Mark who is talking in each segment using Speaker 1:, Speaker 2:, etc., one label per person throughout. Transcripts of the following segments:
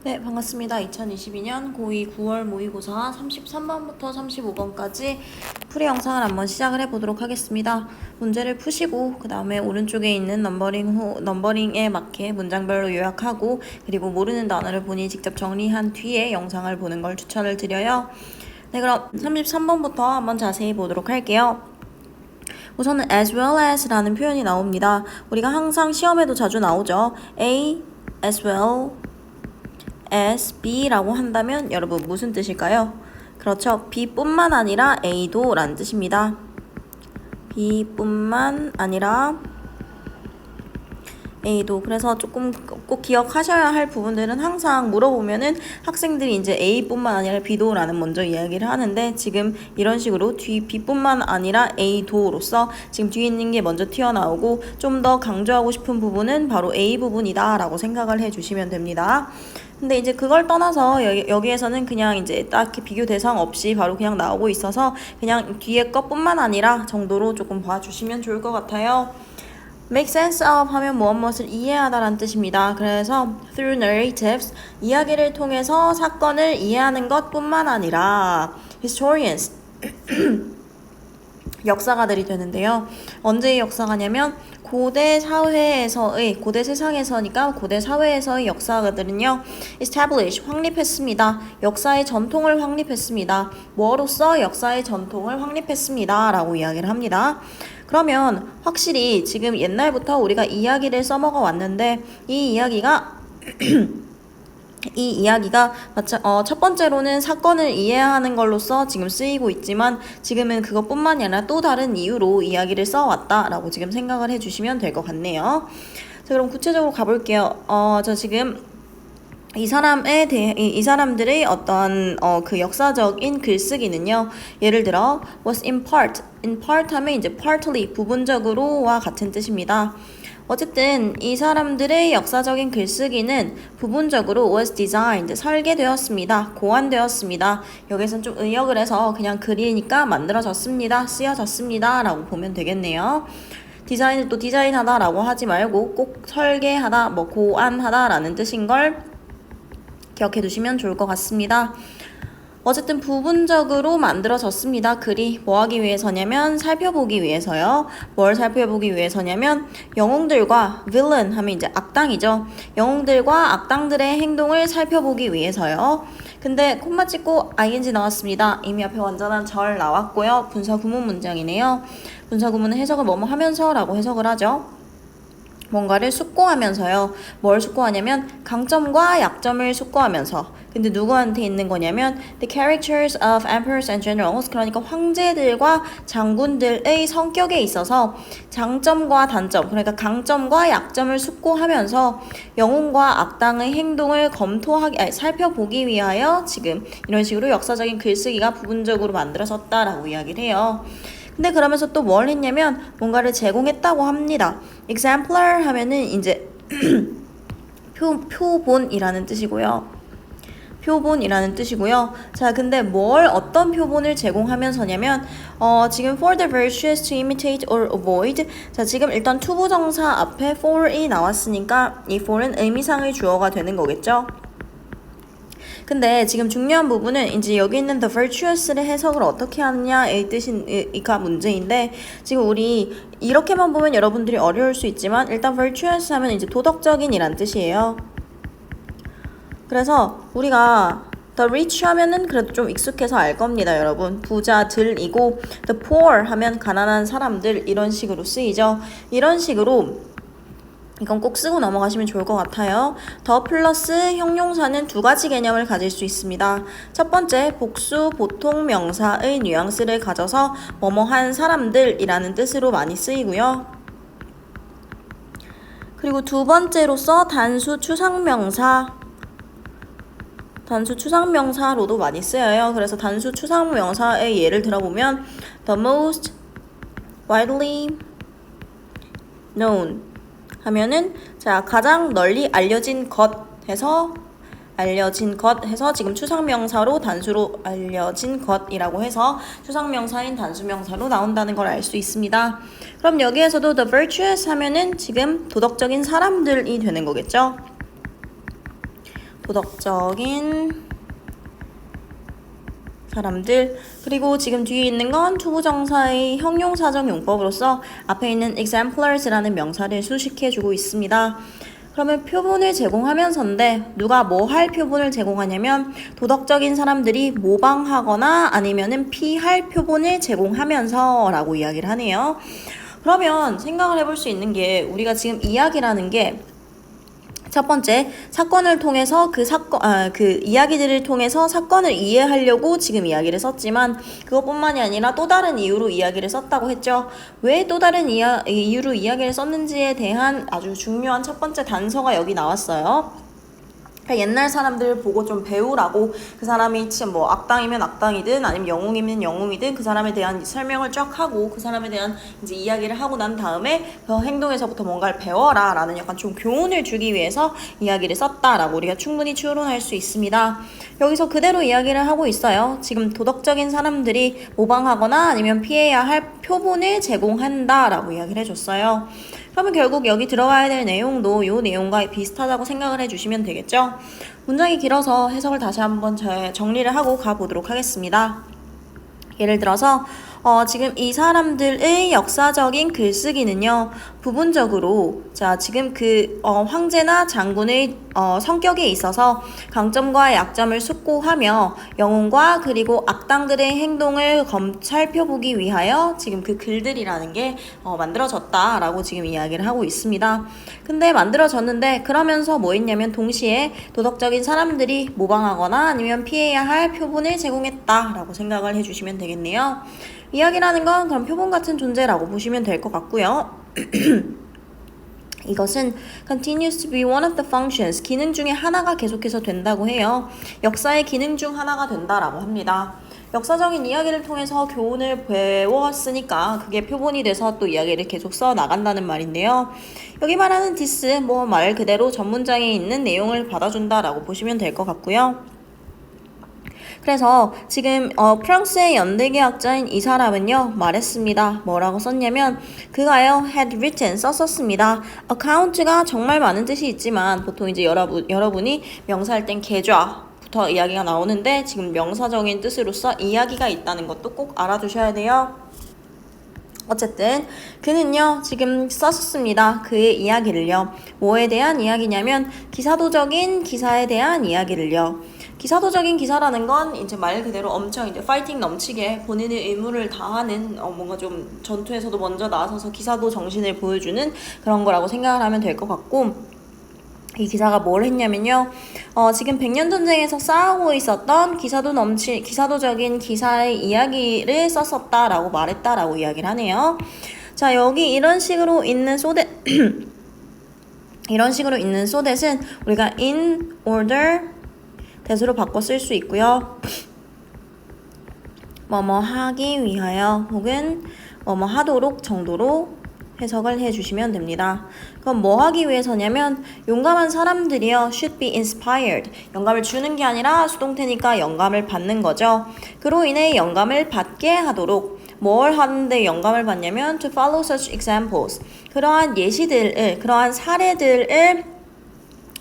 Speaker 1: 네, 반갑습니다. 2022년 고2 9월 모의고사 33번부터 35번까지 풀이 영상을 한번 시작을 해보도록 하겠습니다. 문제를 푸시고 그 다음에 오른쪽에 있는 넘버링에 맞게 문장별로 요약하고 그리고 모르는 단어를 본인이 직접 정리한 뒤에 영상을 보는 걸 추천을 드려요. 네, 그럼 33번부터 한번 자세히 보도록 할게요. 우선은 as well as 라는 표현이 나옵니다. 우리가 항상 시험에도 자주 나오죠. A as well as B라고 한다면 여러분 무슨 뜻일까요? 그렇죠. B뿐만 아니라 A도 라는 뜻입니다. B뿐만 아니라 A도. 그래서 조금 꼭 기억하셔야 할 부분들은 항상 물어보면은 학생들이 이제 A뿐만 아니라 B도 라는 먼저 이야기를 하는데 지금 이런 식으로 B뿐만 아니라 A도로서 지금 뒤에 있는 게 먼저 튀어나오고 좀 더 강조하고 싶은 부분은 바로 A 부분이다 라고 생각을 해주시면 됩니다. 근데 이제 그걸 떠나서 여기에서는 그냥 이제 딱히 비교 대상 없이 바로 그냥 나오고 있어서 그냥 뒤에 것뿐만 아니라 정도로 조금 봐주시면 좋을 것 같아요. make sense of 하면 무엇을 이해하다라는 뜻입니다. 그래서 through narratives, 이야기를 통해서 사건을 이해하는 것뿐만 아니라 historians, 역사가들이 되는데요. 언제의 역사가냐면 고대 세상에서니까 고대 사회에서의 역사가들은요, establish, 확립했습니다. 역사의 전통을 확립했습니다. 뭐로써 역사의 전통을 확립했습니다. 라고 이야기를 합니다. 그러면 확실히 지금 옛날부터 우리가 이야기를 써먹어 왔는데 이 이야기가 첫 번째로는 사건을 이해하는 걸로써 지금 쓰이고 있지만 지금은 그것뿐만이 아니라 또 다른 이유로 이야기를 써왔다라고 지금 생각을 해주시면 될 것 같네요. 자, 그럼 구체적으로 가볼게요. 저 지금 이 사람들의 어떤 그 역사적인 글쓰기는요. 예를 들어 was in part 하면 이제 partly 부분적으로와 같은 뜻입니다. 어쨌든 이 사람들의 역사적인 글쓰기는 부분적으로 was designed, 설계되었습니다. 고안되었습니다. 여기서는 좀 의역을 해서 그냥 글이니까 만들어졌습니다. 쓰여졌습니다. 라고 보면 되겠네요. 디자인을 또 디자인하다 라고 하지 말고 꼭 설계하다, 고안하다 라는 뜻인 걸 기억해 두시면 좋을 것 같습니다. 어쨌든 부분적으로 만들어졌습니다. 글이 뭐 하기 위해서냐면 살펴보기 위해서요. 뭘 살펴보기 위해서냐면 영웅들과 villain 하면 이제 악당이죠. 영웅들과 악당들의 행동을 살펴보기 위해서요. 근데 콤마 찍고 ing 나왔습니다. 이미 앞에 완전한 절 나왔고요. 분사구문 문장이네요. 분사구문은 해석을 뭐뭐 하면서 라고 해석을 하죠. 뭔가를 숙고하면서요. 뭘 숙고하냐면 강점과 약점을 숙고하면서. 근데 누구한테 있는 거냐면 the characters of emperors and generals, 그러니까 황제들과 장군들의 성격에 있어서 장점과 단점, 그러니까 강점과 약점을 숙고하면서 영웅과 악당의 행동을 살펴보기 위하여 지금 이런 식으로 역사적인 글쓰기가 부분적으로 만들어졌다라고 이야기를 해요. 근데 그러면서 또 뭘 했냐면 뭔가를 제공했다고 합니다. exemplar 하면은 이제 표본이라는 뜻이고요. 표본이라는 뜻이고요. 자, 근데 어떤 표본을 제공하면서냐면 지금 for the virtuous to imitate or avoid. 자, 지금 일단 투부정사 앞에 for이 나왔으니까 이 for은 의미상의 주어가 되는 거겠죠. 근데 지금 중요한 부분은 이제 여기 있는 the virtuous를 해석을 어떻게 하느냐의 뜻이니까 문제인데 지금 우리 이렇게만 보면 여러분들이 어려울 수 있지만 일단 virtuous 하면 이제 도덕적인 이란 뜻이에요. 그래서 우리가 the rich 하면은 그래도 좀 익숙해서 알 겁니다, 여러분. 부자들이고 the poor 하면 가난한 사람들 이런 식으로 쓰이죠. 이런 식으로 이건 꼭 쓰고 넘어가시면 좋을 것 같아요. 더 플러스 형용사는 두 가지 개념을 가질 수 있습니다. 첫 번째, 복수 보통 명사의 뉘앙스를 가져서 뭐뭐한 사람들이라는 뜻으로 많이 쓰이고요. 그리고 두 번째로서 단수 추상명사로도 많이 쓰여요. 그래서 단수 추상명사의 예를 들어보면 the most widely known 하면은 자 가장 널리 알려진 것 해서 지금 추상명사로 단수로 알려진 것이라고 해서 추상명사인 단수명사로 나온다는 걸 알 수 있습니다. 그럼 여기에서도 the virtuous 하면은 지금 도덕적인 사람들이 되는 거겠죠. 도덕적인 사람들. 그리고 지금 뒤에 있는 건 투부정사의 형용사적 용법으로서 앞에 있는 exemplars라는 명사를 수식해주고 있습니다. 그러면 표본을 제공하면서인데 누가 뭐 할 표본을 제공하냐면 도덕적인 사람들이 모방하거나 아니면은 피할 표본을 제공하면서 라고 이야기를 하네요. 그러면 생각을 해볼 수 있는 게 우리가 지금 이야기라는 게 첫 번째, 사건을 통해서 그 이야기들을 통해서 사건을 이해하려고 지금 이야기를 썼지만 그것뿐만이 아니라 또 다른 이유로 이야기를 썼다고 했죠. 왜 또 다른 이유로 이야기를 썼는지에 대한 아주 중요한 첫 번째 단서가 여기 나왔어요. 옛날 사람들 보고 좀 배우라고 그 사람이 뭐 악당이면 악당이든 아니면 영웅이면 영웅이든 그 사람에 대한 설명을 쫙 하고 그 사람에 대한 이제 이야기를 하고 난 다음에 그 행동에서부터 뭔가를 배워라 라는 약간 좀 교훈을 주기 위해서 이야기를 썼다라고 우리가 충분히 추론할 수 있습니다. 여기서 그대로 이야기를 하고 있어요. 지금 도덕적인 사람들이 모방하거나 아니면 피해야 할 표본을 제공한다 라고 이야기를 해줬어요. 그러면 결국 여기 들어가야 될 내용도 이 내용과 비슷하다고 생각을 해주시면 되겠죠? 문장이 길어서 해석을 다시 한번 정리를 하고 가보도록 하겠습니다. 예를 들어서 지금 이 사람들의 역사적인 글쓰기는요, 부분적으로 지금 황제나 장군의 성격에 있어서 강점과 약점을 숙고하며 영웅과 그리고 악당들의 행동을 살펴보기 위하여 지금 그 글들이라는 게 만들어졌다라고 지금 이야기를 하고 있습니다. 근데 만들어졌는데 그러면서 뭐 있냐면 동시에 도덕적인 사람들이 모방하거나 아니면 피해야 할 표본을 제공했다라고 생각을 해주시면 되겠네요. 이야기라는 건 그런 표본 같은 존재라고 보시면 될 것 같고요. 이것은 continues to be one of the functions, 기능 중에 하나가 계속해서 된다고 해요. 역사의 기능 중 하나가 된다라고 합니다. 역사적인 이야기를 통해서 교훈을 배웠으니까 그게 표본이 돼서 또 이야기를 계속 써 나간다는 말인데요. 여기 말하는 this, 말 그대로 전문장에 있는 내용을 받아준다라고 보시면 될 것 같고요. 그래서 지금 프랑스의 연대계학자인 이 사람은요 말했습니다. 뭐라고 썼냐면 그가요 had written 썼었습니다. account가 정말 많은 뜻이 있지만 보통 이제 여러분이 명사할 땐 계좌부터 이야기가 나오는데 지금 명사적인 뜻으로서 이야기가 있다는 것도 꼭 알아두셔야 돼요. 어쨌든 그는요 지금 썼습니다. 그의 이야기를요. 뭐에 대한 이야기냐면 기사도적인 기사에 대한 이야기를요. 기사도적인 기사라는 건 이제 말 그대로 엄청 이제 파이팅 넘치게 본인의 의무를 다하는 뭔가 좀 전투에서도 먼저 나서서 기사도 정신을 보여주는 그런 거라고 생각을 하면 될 것 같고 이 기사가 뭘 했냐면요. 지금 백년전쟁에서 싸우고 있었던 기사도적인 기사의 이야기를 썼었다라고 말했다라고 이야기를 하네요. 자, 여기 이런 식으로 있는 이런 식으로 있는 so that은 우리가 in order 대수로 바꿔 쓸 수 있고요. 뭐뭐 하기 위하여 혹은 뭐뭐 하도록 정도로 해석을 해주시면 됩니다. 그럼 뭐 하기 위해서냐면 용감한 사람들이요 should be inspired, 영감을 주는 게 아니라 수동태니까 영감을 받는 거죠. 그로 인해 영감을 받게 하도록 뭘 하는데 영감을 받냐면 to follow such examples, 그러한 예시들을 그러한 사례들을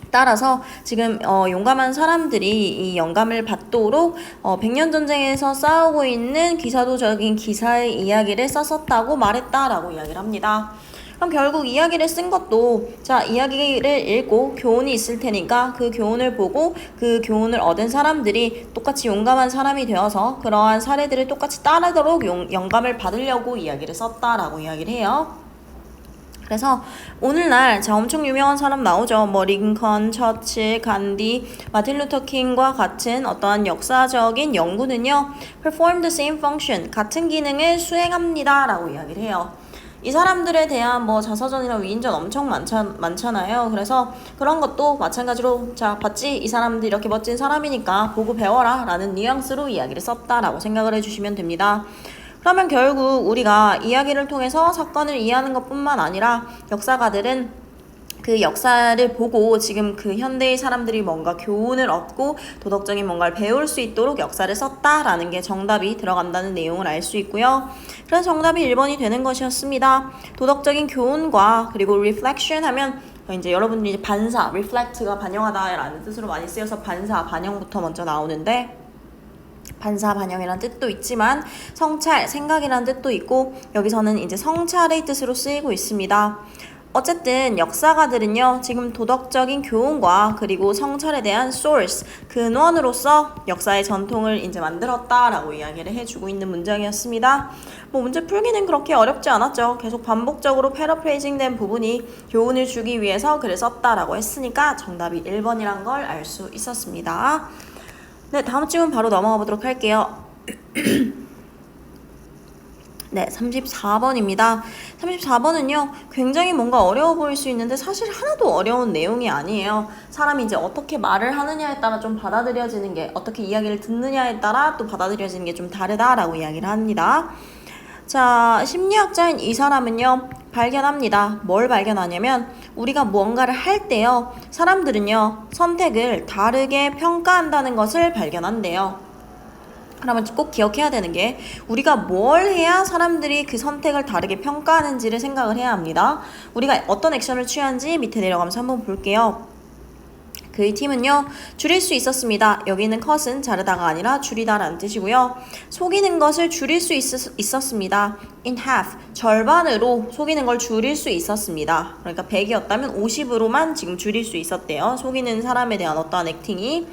Speaker 1: 따라서 지금 용감한 사람들이 이 영감을 받도록 백년전쟁에서 싸우고 있는 기사도적인 기사의 이야기를 썼었다고 말했다라고 이야기를 합니다. 그럼 결국 이야기를 쓴 것도 이야기를 읽고 교훈이 있을 테니까 그 교훈을 보고 그 교훈을 얻은 사람들이 똑같이 용감한 사람이 되어서 그러한 사례들을 똑같이 따르도록 영감을 받으려고 이야기를 썼다라고 이야기를 해요. 그래서 오늘날 엄청 유명한 사람 나오죠. 링컨, 처칠, 간디, 마틴 루터 킹과 같은 어떠한 역사적인 연구는요. perform the same function, 같은 기능을 수행합니다 라고 이야기를 해요. 이 사람들에 대한 자서전이나 위인전 엄청 많잖아요. 그래서 그런 것도 마찬가지로 봤지? 이 사람들 이렇게 멋진 사람이니까 보고 배워라 라는 뉘앙스로 이야기를 썼다라고 생각을 해주시면 됩니다. 그러면 결국 우리가 이야기를 통해서 사건을 이해하는 것뿐만 아니라 역사가들은 그 역사를 보고 지금 그 현대의 사람들이 뭔가 교훈을 얻고 도덕적인 뭔가를 배울 수 있도록 역사를 썼다라는 게 정답이 들어간다는 내용을 알 수 있고요. 그래서 정답이 1번이 되는 것이었습니다. 도덕적인 교훈과 그리고 reflection 하면 이제 여러분들이 이제 반사, reflect가 반영하다라는 뜻으로 많이 쓰여서 반사, 반영부터 먼저 나오는데 반사, 반영이라는 뜻도 있지만 성찰, 생각이라는 뜻도 있고 여기서는 이제 성찰의 뜻으로 쓰이고 있습니다. 어쨌든 역사가들은요, 지금 도덕적인 교훈과 그리고 성찰에 대한 source, 근원으로서 역사의 전통을 이제 만들었다라고 이야기를 해주고 있는 문장이었습니다. 뭐 문제 풀기는 그렇게 어렵지 않았죠. 계속 반복적으로 패러프레이징 된 부분이 교훈을 주기 위해서 글을 썼다라고 했으니까 정답이 1번이란 걸 알 수 있었습니다. 네, 다음 질문 바로 넘어가 보도록 할게요. 네, 34번입니다. 34번은요, 굉장히 뭔가 어려워 보일 수 있는데 사실 하나도 어려운 내용이 아니에요. 사람이 이제 어떻게 말을 하느냐에 따라 좀 받아들여지는 게, 어떻게 이야기를 듣느냐에 따라 또 받아들여지는 게 좀 다르다라고 이야기를 합니다. 자, 심리학자인 이 사람은요, 발견합니다. 뭘 발견하냐면 우리가 무언가를 할 때요, 사람들은요, 선택을 다르게 평가한다는 것을 발견한대요. 그러면 꼭 기억해야 되는 게 우리가 뭘 해야 사람들이 그 선택을 다르게 평가하는지를 생각을 해야 합니다. 우리가 어떤 액션을 취한지 밑에 내려가면서 한번 볼게요. 그의 팀은요, 줄일 수 있었습니다. 여기 있는 cut은 자르다가 아니라 줄이다 라는 뜻이고요. 속이는 것을 줄일 수 있었습니다. in half, 절반으로 속이는 걸 줄일 수 있었습니다. 그러니까 100이었다면 50으로만 지금 줄일 수 있었대요. 속이는 사람에 대한 어떠한 액팅이.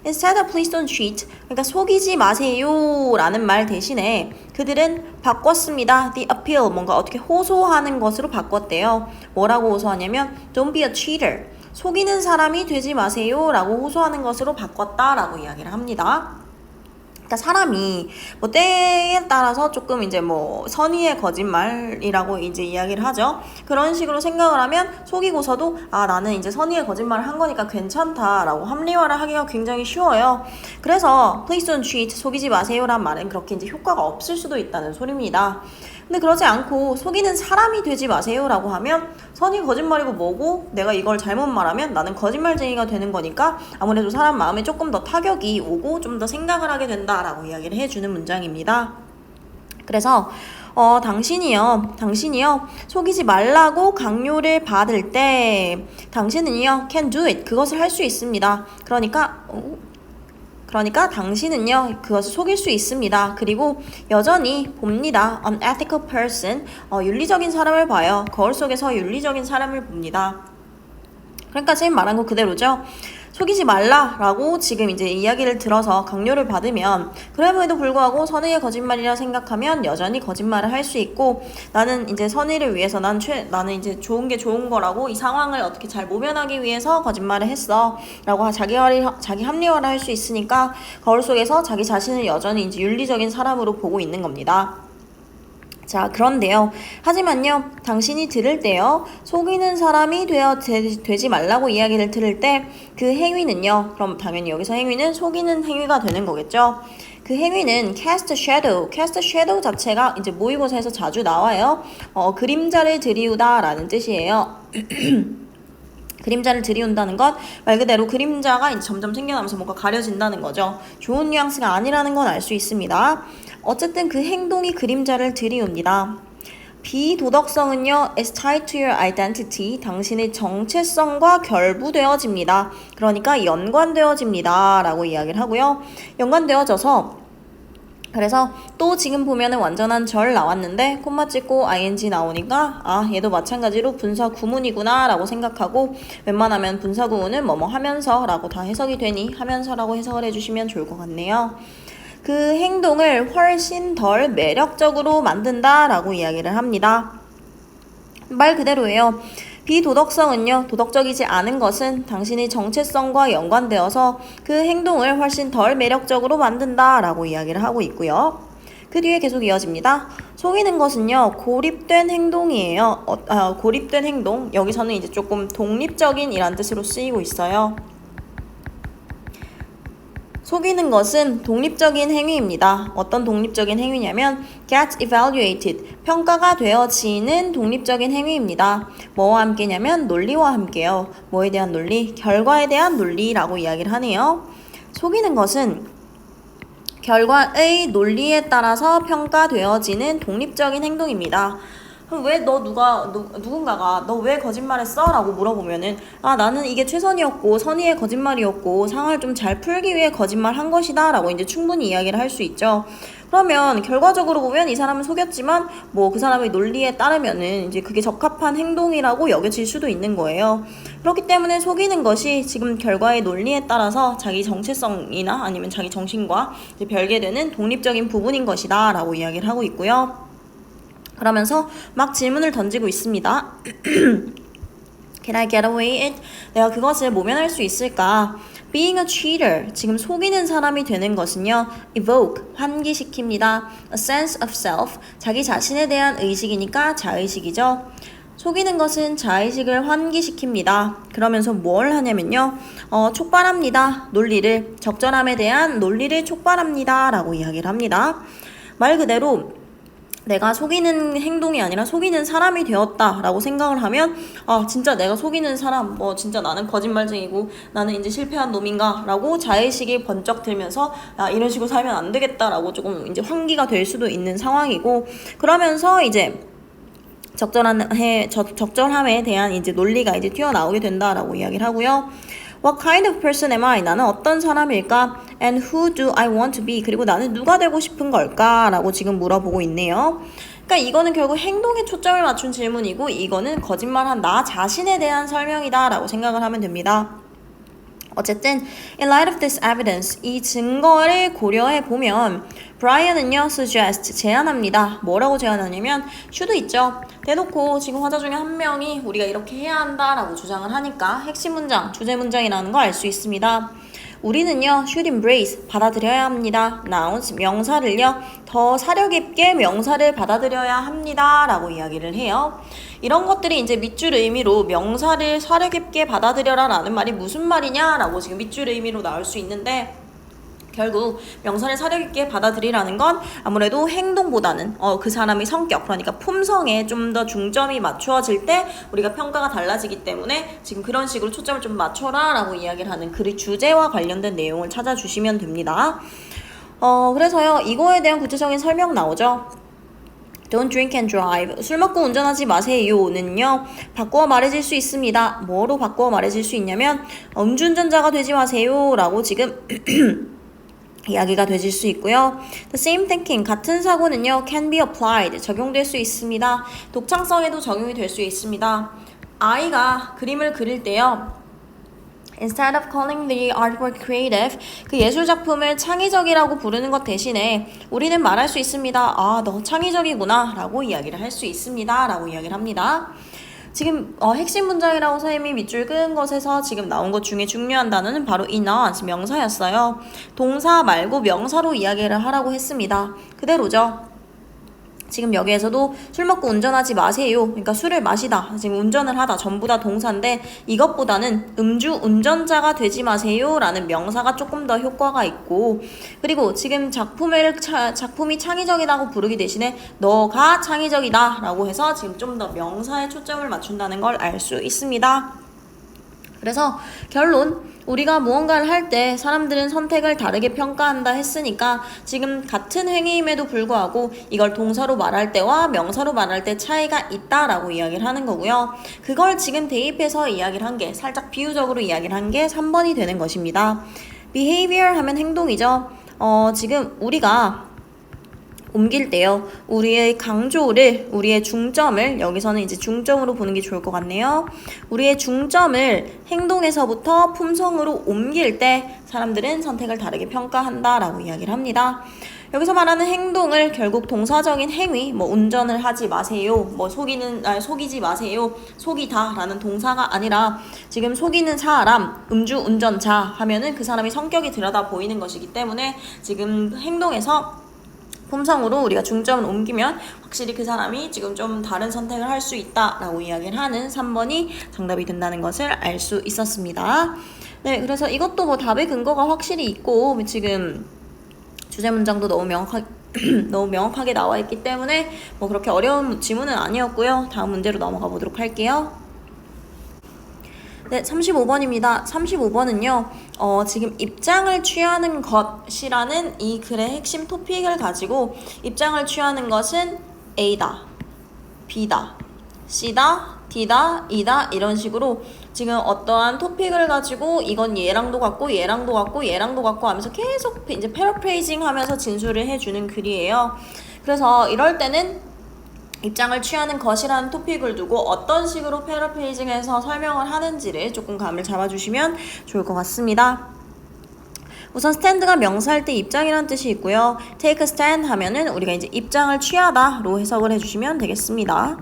Speaker 1: Instead of please don't cheat, 그러니까 속이지 마세요 라는 말 대신에 그들은 바꿨습니다. The appeal, 뭔가 어떻게 호소하는 것으로 바꿨대요. 뭐라고 호소하냐면 Don't be a cheater, 속이는 사람이 되지 마세요 라고 호소하는 것으로 바꿨다라고 이야기를 합니다. 그러니까 사람이 뭐 때에 따라서 조금 이제 뭐 선의의 거짓말이라고 이제 이야기를 하죠. 그런 식으로 생각을 하면 속이고서도 아, 나는 이제 선의의 거짓말을 한 거니까 괜찮다라고 합리화를 하기가 굉장히 쉬워요. 그래서 please don't cheat, 속이지 마세요란 말은 그렇게 이제 효과가 없을 수도 있다는 소리입니다. 근데 그러지 않고 속이는 사람이 되지 마세요라고 하면 선의 거짓말이고 뭐고 내가 이걸 잘못 말하면 나는 거짓말쟁이가 되는 거니까 아무래도 사람 마음에 조금 더 타격이 오고 좀 더 생각을 하게 된다라고 이야기를 해주는 문장입니다. 그래서 당신이요 속이지 말라고 강요를 받을 때 당신은요 can do it, 그것을 할 수 있습니다. 그러니까 당신은요 그것을 속일 수 있습니다. 그리고 여전히 봅니다. unethical person, 윤리적인 사람을 봐요. 거울 속에서 윤리적인 사람을 봅니다. 그러니까 지금 말한 거 그대로죠. 속이지 말라라고 지금 이제 이야기를 들어서 강요를 받으면 그럼에도 불구하고 선의의 거짓말이라 생각하면 여전히 거짓말을 할 수 있고 나는 이제 선의를 위해서 나는 이제 좋은 게 좋은 거라고 이 상황을 어떻게 잘 모면하기 위해서 거짓말을 했어 라고 자기 합리화를 할 수 있으니까 거울 속에서 자기 자신을 여전히 이제 윤리적인 사람으로 보고 있는 겁니다. 자, 그런데요. 하지만요, 당신이 들을 때요, 속이는 사람이 되지 말라고 이야기를 들을 때 그 행위는요, 그럼 당연히 여기서 행위는 속이는 행위가 되는 거겠죠. 그 행위는 cast shadow 자체가 이제 모의고사에서 자주 나와요. 그림자를 들이우다 라는 뜻이에요. 그림자를 들이운다는 것, 말 그대로 그림자가 이제 점점 생겨나면서 뭔가 가려진다는 거죠. 좋은 뉘앙스가 아니라는 건 알 수 있습니다. 어쨌든 그 행동이 그림자를 들이웁니다. 비도덕성은요, is tied to your identity, 당신의 정체성과 결부되어집니다. 그러니까 연관되어집니다 라고 이야기를 하고요. 연관되어져서 그래서 또 지금 보면은 완전한 절 나왔는데 콤마 찍고 ing 나오니까 아, 얘도 마찬가지로 분사 구문이구나 라고 생각하고 웬만하면 분사 구문은 뭐뭐 하면서 라고 다 해석이 되니 하면서 라고 해석을 해주시면 좋을 것 같네요. 그 행동을 훨씬 덜 매력적으로 만든다 라고 이야기를 합니다. 말 그대로예요. 비도덕성은요, 도덕적이지 않은 것은 당신의 정체성과 연관되어서 그 행동을 훨씬 덜 매력적으로 만든다 라고 이야기를 하고 있고요. 그 뒤에 계속 이어집니다. 속이는 것은요, 고립된 행동이에요. 고립된 행동, 여기서는 이제 조금 독립적인 이란 뜻으로 쓰이고 있어요. 속이는 것은 독립적인 행위입니다. 어떤 독립적인 행위냐면 get evaluated, 평가가 되어지는 독립적인 행위입니다. 뭐와 함께냐면 논리와 함께요. 뭐에 대한 논리? 결과에 대한 논리라고 이야기를 하네요. 속이는 것은 결과의 논리에 따라서 평가되어지는 독립적인 행동입니다. 그럼 왜 누군가가 너 왜 거짓말했어? 라고 물어보면은 아 나는 이게 최선이었고 선의의 거짓말이었고 상황을 좀 잘 풀기 위해 거짓말한 것이다 라고 이제 충분히 이야기를 할 수 있죠. 그러면 결과적으로 보면 이 사람은 속였지만 뭐 그 사람의 논리에 따르면은 이제 그게 적합한 행동이라고 여겨질 수도 있는 거예요. 그렇기 때문에 속이는 것이 지금 결과의 논리에 따라서 자기 정체성이나 아니면 자기 정신과 이제 별개되는 독립적인 부분인 것이다 라고 이야기를 하고 있고요. 그러면서 막 질문을 던지고 있습니다. Can I get away it? 내가 그것을 모면할 수 있을까? Being a cheater, 지금 속이는 사람이 되는 것은요, evoke, 환기시킵니다. A sense of self, 자기 자신에 대한 의식이니까 자의식이죠. 속이는 것은 자의식을 환기시킵니다. 그러면서 뭘 하냐면요, 촉발합니다. 논리를, 적절함에 대한 논리를 촉발합니다. 라고 이야기를 합니다. 말 그대로 내가 속이는 행동이 아니라 속이는 사람이 되었다 라고 생각을 하면 아 진짜 내가 속이는 사람 진짜 나는 거짓말쟁이고 나는 이제 실패한 놈인가 라고 자의식이 번쩍 들면서 아 이런 식으로 살면 안 되겠다 라고 조금 이제 환기가 될 수도 있는 상황이고 그러면서 이제 적절함에 대한 이제 논리가 이제 튀어나오게 된다라고 이야기를 하고요. What kind of person am I? 나는 어떤 사람일까? And who do I want to be? 그리고 나는 누가 되고 싶은 걸까? 라고 지금 물어보고 있네요. 그러니까 이거는 결국 행동에 초점을 맞춘 질문이고 이거는 거짓말한 나 자신에 대한 설명이다 라고 생각을 하면 됩니다. 어쨌든 in light of this evidence, 이 증거를 고려해 보면 브라이언은요 suggest, 제안합니다. 뭐라고 제안하냐면 should 있죠. 대놓고 지금 화자 중에 한 명이 우리가 이렇게 해야 한다라고 주장을 하니까 핵심 문장, 주제 문장이라는 거 알 수 있습니다. 우리는요 should embrace, 받아들여야 합니다. nouns, 명사를요 더 사려 깊게 명사를 받아들여야 합니다 라고 이야기를 해요. 이런 것들이 이제 밑줄 의미로 명사를 사려 깊게 받아들여라 라는 말이 무슨 말이냐 라고 지금 밑줄 의미로 나올 수 있는데 결국 명사를 사려 깊게 받아들이라는 건 아무래도 행동보다는 그 사람의 성격, 그러니까 품성에 좀 더 중점이 맞추어질 때 우리가 평가가 달라지기 때문에 지금 그런 식으로 초점을 좀 맞춰라 라고 이야기를 하는 그 주제와 관련된 내용을 찾아주시면 됩니다. 그래서요 이거에 대한 구체적인 설명 나오죠. Don't drink and drive. 술 먹고 운전하지 마세요는요. 바꾸어 말해질 수 있습니다. 뭐로 바꾸어 말해질 수 있냐면 음주운전자가 되지 마세요 라고 지금 이야기가 되질 수 있고요. The same thinking, 같은 사고는요. can be applied, 적용될 수 있습니다. 독창성에도 적용이 될 수 있습니다. 아이가 그림을 그릴 때요. Instead of calling the artwork creative, 그 예술작품을 창의적이라고 부르는 것 대신에 우리는 말할 수 있습니다. 아, 너 창의적이구나 라고 이야기를 할 수 있습니다. 라고 이야기를 합니다. 지금 핵심 문장이라고 선생님이 밑줄 끄은 것에서 지금 나온 것 중에 중요한 단어는 바로 not, 명사였어요. 동사 말고 명사로 이야기를 하라고 했습니다. 그대로죠. 지금 여기에서도 술 먹고 운전하지 마세요. 그러니까 술을 마시다, 지금 운전을 하다 전부 다 동사인데 이것보다는 음주 운전자가 되지 마세요 라는 명사가 조금 더 효과가 있고 그리고 지금 작품이 창의적이라고 부르기 대신에 너가 창의적이다 라고 해서 지금 좀 더 명사에 초점을 맞춘다는 걸 알 수 있습니다. 그래서 결론, 우리가 무언가를 할 때 사람들은 선택을 다르게 평가한다 했으니까 지금 같은 행위임에도 불구하고 이걸 동사로 말할 때와 명사로 말할 때 차이가 있다라고 이야기를 하는 거고요. 그걸 지금 대입해서 이야기를 한 게, 살짝 비유적으로 이야기를 한 게 3번이 되는 것입니다. behavior 하면 행동이죠. 지금 우리가 옮길 때요. 우리의 강조를, 우리의 중점을, 여기서는 이제 중점으로 보는 게 좋을 것 같네요. 우리의 중점을 행동에서부터 품성으로 옮길 때 사람들은 선택을 다르게 평가한다라고 이야기를 합니다. 여기서 말하는 행동을 결국 동사적인 행위, 운전을 하지 마세요, 속이지 마세요, 속이다 라는 동사가 아니라 지금 속이는 사람, 음주운전자 하면은 그 사람의 성격이 들여다 보이는 것이기 때문에 지금 행동에서 품성으로 우리가 중점을 옮기면 확실히 그 사람이 지금 좀 다른 선택을 할 수 있다라고 이야기를 하는 3번이 정답이 된다는 것을 알 수 있었습니다. 네, 그래서 이것도 답의 근거가 확실히 있고 지금 주제 문장도 너무 명확하게 나와 있기 때문에 그렇게 어려운 지문은 아니었고요. 다음 문제로 넘어가 보도록 할게요. 네, 35번입니다. 35번은요. 지금 입장을 취하는 것이라는 이 글의 핵심 토픽을 가지고 입장을 취하는 것은 A다. B다, C다, D다, E다 이런 식으로 지금 어떠한 토픽을 가지고 이건 얘랑도 같고 얘랑도 같고 얘랑도 같고 하면서 계속 이제 패러프레이징 하면서 진술을 해주는 글이에요. 그래서 이럴 때는 입장을 취하는 것이라는 토픽을 두고 어떤 식으로 패러프레이징해서 설명을 하는지를 조금 감을 잡아주시면 좋을 것 같습니다. 우선 스탠드가 명사할 때 입장이라는 뜻이 있고요. take a stand 하면은 우리가 이제 입장을 취하다로 해석을 해주시면 되겠습니다.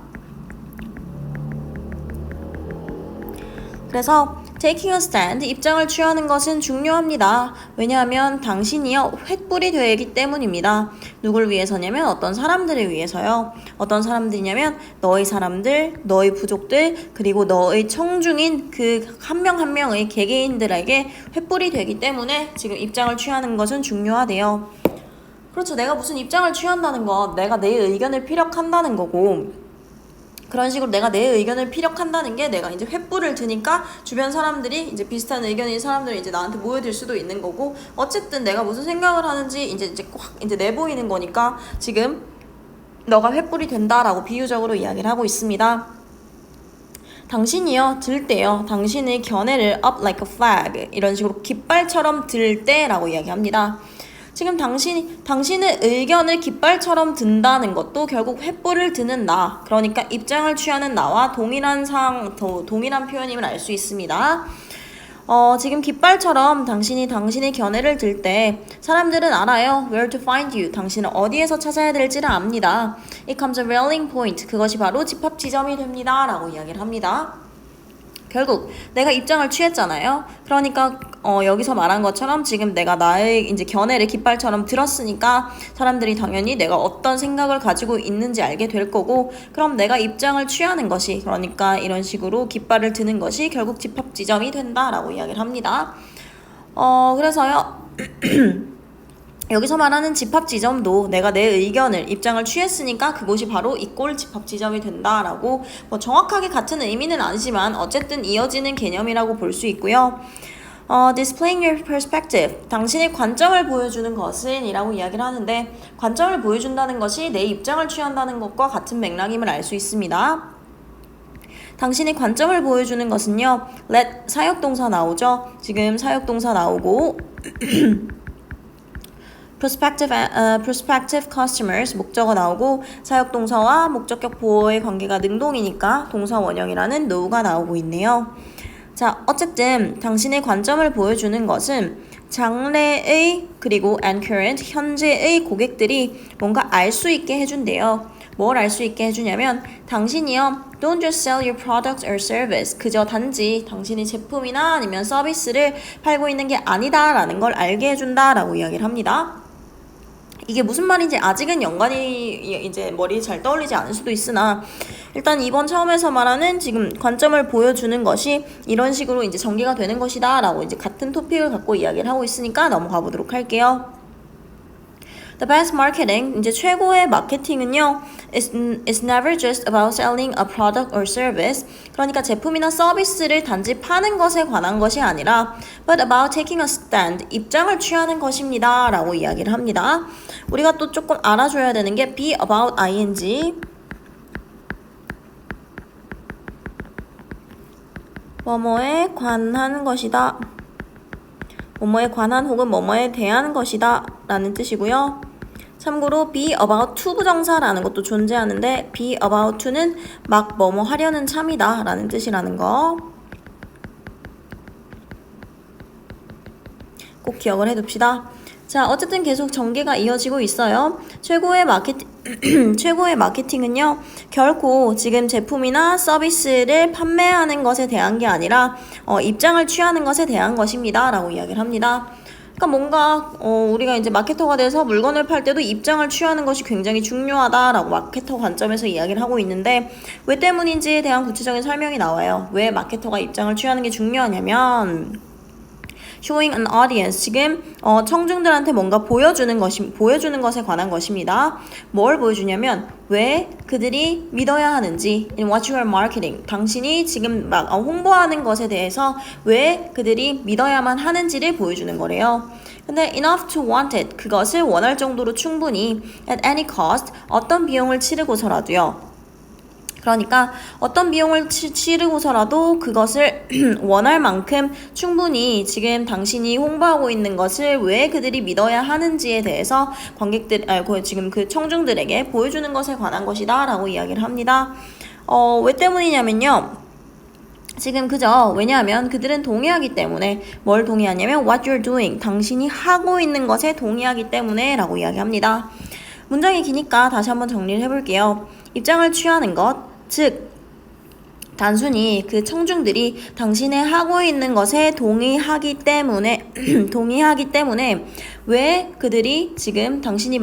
Speaker 1: 그래서 taking a stand, 입장을 취하는 것은 중요합니다. 왜냐하면 당신이요 횃불이 되기 때문입니다. 누굴 위해서냐면 어떤 사람들을 위해서요. 어떤 사람들이냐면 너희 사람들, 너희 부족들, 그리고 너의 청중인 그 한 명 한 명의 개개인들에게 횃불이 되기 때문에 지금 입장을 취하는 것은 중요하대요. 그렇죠. 내가 무슨 입장을 취한다는 건 내가 내 의견을 피력한다는 거고, 그런 식으로 내가 내 의견을 피력한다는 게 내가 이제 횃불을 드니까 주변 사람들이 이제 비슷한 의견인 사람들이 이제 나한테 모여들 수도 있는 거고, 어쨌든 내가 무슨 생각을 하는지 이제 확 이제 내보이는 거니까 지금 너가 횃불이 된다라고 비유적으로 이야기를 하고 있습니다. 당신이요 들 때요 당신의 견해를 up like a flag 이런 식으로 깃발처럼 들 때라고 이야기합니다. 지금 당신의 의견을 깃발처럼 든다는 것도 결국 횃불을 드는 나, 그러니까 입장을 취하는 나와 동일한 표현임을 알 수 있습니다. 지금 깃발처럼 당신의 견해를 들 때 사람들은 알아요. Where to find you. 당신은 어디에서 찾아야 될지를 압니다. It comes a rallying point. 그것이 바로 집합 지점이 됩니다. 라고 이야기를 합니다. 결국 내가 입장을 취했잖아요. 그러니까 여기서 말한 것처럼 지금 내가 나의 이제 견해를 깃발처럼 들었으니까 사람들이 당연히 내가 어떤 생각을 가지고 있는지 알게 될 거고, 그럼 내가 입장을 취하는 것이, 그러니까 이런 식으로 깃발을 드는 것이 결국 집합 지점이 된다라고 이야기를 합니다. 그래서요. 여기서 말하는 집합 지점도 내가 내 의견을 입장을 취했으니까 그곳이 바로 이꼴 집합 지점이 된다라고, 뭐 정확하게 같은 의미는 아니지만 어쨌든 이어지는 개념이라고 볼 수 있고요. displaying your perspective, 당신의 관점을 보여주는 것은 이라고 이야기를 하는데, 관점을 보여준다는 것이 내 입장을 취한다는 것과 같은 맥락임을 알 수 있습니다. 당신의 관점을 보여주는 것은요, let 사역동사 나오죠. 지금 사역동사 나오고 prospective customers 목적어 나오고, 사역동사와 목적격 보어의 관계가 능동이니까 동사 원형이라는 now가 나오고 있네요. 자, 어쨌든 당신의 관점을 보여주는 것은 장래의 그리고 and current 현재의 고객들이 뭔가 알 수 있게 해준대요. 뭘 알 수 있게 해주냐면, 당신이요 don't just sell your product or service, 그저 단지 당신의 제품이나 아니면 서비스를 팔고 있는 게 아니다 라는 걸 알게 해준다 라고 이야기를 합니다. 이게 무슨 말인지 아직은 연관이 이제 머리에 잘 떠올리지 않을 수도 있으나, 일단 이번 처음에서 말하는 지금 관점을 보여주는 것이 이런 식으로 이제 전개가 되는 것이다 라고 이제 같은 토픽을 갖고 이야기를 하고 있으니까 넘어가 보도록 할게요. The best marketing, 이제 최고의 마케팅은요, is never just about selling a product or service. 그러니까 제품이나 서비스를 단지 파는 것에 관한 것이 아니라 but about taking a stand, 입장을 취하는 것입니다 라고 이야기를 합니다. 우리가 또 조금 알아줘야 되는 게 be about ing, 뭐뭐에 관한 것이다, 뭐뭐에 관한 혹은 뭐뭐에 대한 것이다 라는 뜻이고요. 참고로 be about to 부정사라는 것도 존재하는데 be about to는 막 뭐뭐 하려는 참이다 라는 뜻이라는 거 꼭 기억을 해둡시다. 자, 어쨌든 계속 전개가 이어지고 있어요. 최고의 마케팅은요, 결코 지금 제품이나 서비스를 판매하는 것에 대한 게 아니라 입장을 취하는 것에 대한 것입니다 라고 이야기를 합니다. 그러니까 뭔가 우리가 이제 마케터가 돼서 물건을 팔 때도 입장을 취하는 것이 굉장히 중요하다라고 마케터 관점에서 이야기를 하고 있는데, 왜 때문인지에 대한 구체적인 설명이 나와요. 왜 마케터가 입장을 취하는 게 중요하냐면, showing an audience, 지금 청중들한테 뭔가 보여주는 것에 관한 것입니다. 뭘 보여주냐면 왜 그들이 믿어야 하는지, in what you are marketing, 당신이 지금 막 홍보하는 것에 대해서 왜 그들이 믿어야만 하는지를 보여주는 거래요. 근데 enough to want it, 그것을 원할 정도로 충분히, at any cost, 어떤 비용을 치르고서라도요. 그러니까 어떤 비용을 치르고서라도 그것을 원할 만큼 충분히 지금 당신이 홍보하고 있는 것을 왜 그들이 믿어야 하는지에 대해서 지금 그 청중들에게 보여주는 것에 관한 것이다 라고 이야기를 합니다. 왜 때문이냐면요. 지금 그죠? 왜냐하면 그들은 동의하기 때문에 뭘 동의하냐면 what you're doing, 당신이 하고 있는 것에 동의하기 때문에 라고 이야기합니다. 문장이 기니까 다시 한번 정리를 해볼게요. 입장을 취하는 것, 즉 단순히 그 청중들이 당신의 하고 있는 것에 동의하기 때문에 왜 그들이 지금 당신이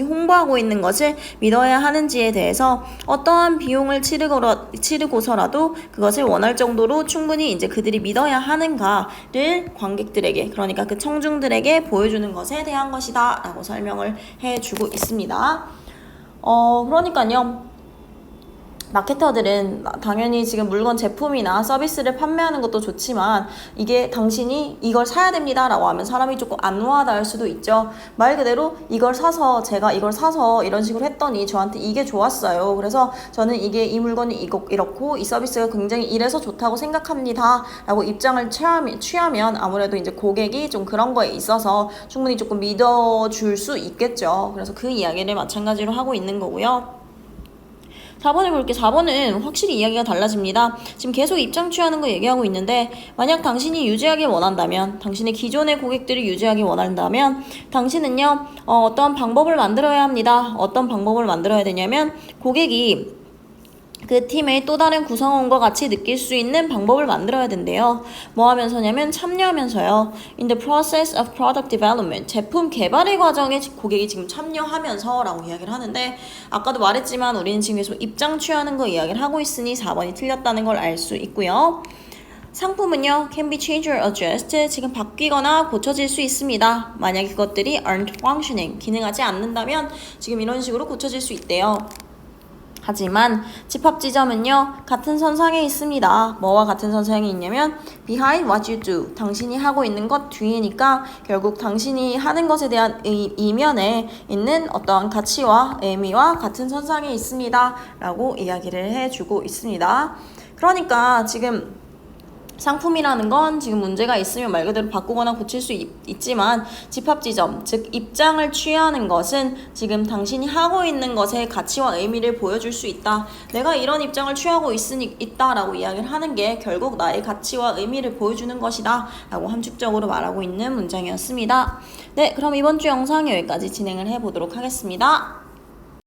Speaker 1: 홍보하고 있는 것을 믿어야 하는지에 대해서 어떠한 비용을 치르고서라도 그것을 원할 정도로 충분히 이제 그들이 믿어야 하는가를 관객들에게, 그러니까 그 청중들에게 보여주는 것에 대한 것이다 라고 설명을 해주고 있습니다. 그러니까요. 마케터들은 당연히 지금 물건 제품이나 서비스를 판매하는 것도 좋지만 이게 당신이 이걸 사야 됩니다 라고 하면 사람이 조금 안 와닿을 수도 있죠. 말 그대로 제가 이걸 사서 이런 식으로 했더니 저한테 이게 좋았어요. 그래서 저는 이 물건이 이렇고 이 서비스가 굉장히 이래서 좋다고 생각합니다 라고 입장을 취하면 아무래도 이제 고객이 좀 그런 거에 있어서 충분히 조금 믿어줄 수 있겠죠. 그래서 그 이야기를 마찬가지로 하고 있는 거고요. 4번을 볼게요. 4번은 확실히 이야기가 달라집니다. 지금 계속 입장 취하는 거 얘기하고 있는데 만약 당신이 유지하길 원한다면, 당신의 기존의 고객들이 유지하길 원한다면 당신은요 어떠한 방법을 만들어야 합니다. 어떤 방법을 만들어야 되냐면 고객이 그 팀의 또 다른 구성원과 같이 느낄 수 있는 방법을 만들어야 된대요. 뭐 하면서냐면 참여하면서요. In the process of product development, 제품 개발의 과정에 고객이 지금 참여하면서 라고 이야기를 하는데 아까도 말했지만 우리는 지금 계속 입장 취하는 거 이야기를 하고 있으니 4번이 틀렸다는 걸 알 수 있고요. 상품은요, can be changed or adjusted, 지금 바뀌거나 고쳐질 수 있습니다. 만약에 그것들이 aren't functioning, 기능하지 않는다면 지금 이런 식으로 고쳐질 수 있대요. 하지만 집합 지점은요 같은 선상에 있습니다. 뭐와 같은 선상에 있냐면 behind what you do, 당신이 하고 있는 것 뒤이니까 결국 당신이 하는 것에 대한 이면에 있는 어떠한 가치와 의미와 같은 선상에 있습니다 라고 이야기를 해주고 있습니다. 그러니까 지금 상품이라는 건 지금 문제가 있으면 말 그대로 바꾸거나 고칠 수 있지만 집합 지점, 즉 입장을 취하는 것은 지금 당신이 하고 있는 것의 가치와 의미를 보여줄 수 있다. 내가 이런 입장을 취하고 있다라고 이야기를 하는 게 결국 나의 가치와 의미를 보여주는 것이다 라고 함축적으로 말하고 있는 문장이었습니다. 네, 그럼 이번 주 영상 여기까지 진행을 해보도록 하겠습니다.